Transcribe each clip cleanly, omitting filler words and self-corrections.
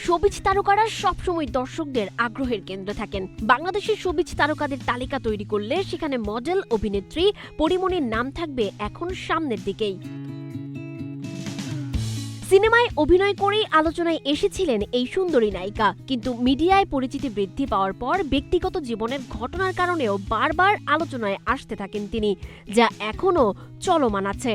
Showbiz তারকারা সবসময় দর্শকদের আগ্রহের কেন্দ্রে থাকেন। বাংলাদেশের শোবিজ তারকাদের তালিকা তৈরি করলে সেখানে মডেল, অভিনেত্রী পরীমনির নাম থাকবে এখন সামনের দিকেই। সিনেমায় অভিনয় করেই আলোচনায় এসেছিলেন এই সুন্দরী নায়িকা, কিন্তু মিডিয়ায় পরিচিতি বৃদ্ধি পাওয়ার পর ব্যক্তিগত জীবনের ঘটনার কারণেও বারবার আলোচনায় আসতে থাকেন তিনি, যা এখনও চলমান আছে।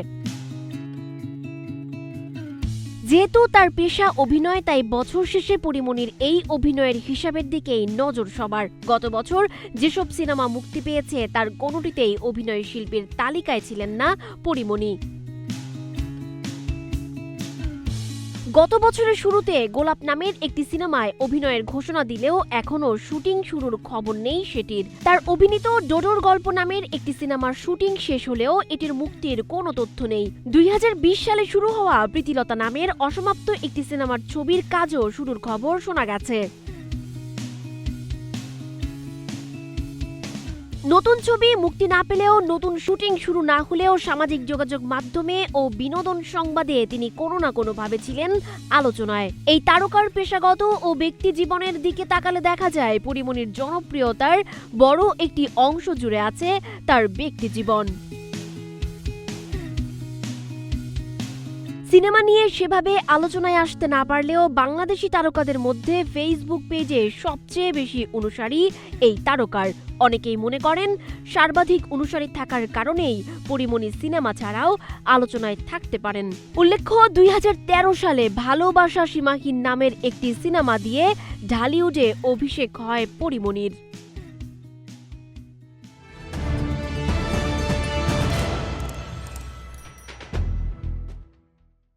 যেহেতু তার পেশা অভিনয়, তাই বছর শেষে পরীমনির এই অভিনয়ের হিসাবের দিকেই নজর সবার। গত বছর যেসব সিনেমা মুক্তি পেয়েছে তার কোনোটিতেই অভিনয় শিল্পীর তালিকায় ছিলেন না পরীমনি। গত বছরের শুরুতে গোলাপ নামের একটি সিনেমায় অভিনয়ের ঘোষণা দিলেও এখনও শুটিং শুরুর খবর নেই সেটির। তার অভিনীত ডোডোর গল্প নামের একটি সিনেমার শুটিং শেষ হলেও এটির মুক্তির কোনো তথ্য নেই। 2020 সালে শুরু হওয়া প্রীতিলতা নামের অসমাপ্ত একটি সিনেমার ছবির কাজও শুরুর খবর শোনা গেছে। নতুন ছবি মুক্তি না পেলেও, নতুন শুটিং শুরু না হলেও সামাজিক যোগাযোগ মাধ্যমে ও বিনোদন সংবাদে তিনি কোনো না কোনোভাবে ছিলেন আলোচনায়। এই তারকার পেশাগত ও ব্যক্তি জীবনের দিকে তাকালে দেখা যায় পরীমনির জনপ্রিয়তার বড় একটি অংশ জুড়ে আছে তার ব্যক্তি জীবন। সিনেমা নিয়ে সেভাবে আলোচনায় আসতে না পারলেও বাংলাদেশি তারকাদের মধ্যে ফেসবুক পেজে সবচেয়ে বেশি অনুসারী এই তারকার। অনেকেই মনে করেন সর্বাধিক অনুসারী থাকার কারণেই পরীমনি সিনেমা ছাড়াও আলোচনায় থাকতে পারেন। উল্লেখ্য, 2013 সালে ভালোবাসা সীমাহীন নামের একটি সিনেমা দিয়ে ঢালিউডে অভিষেক হয় পরীমনির।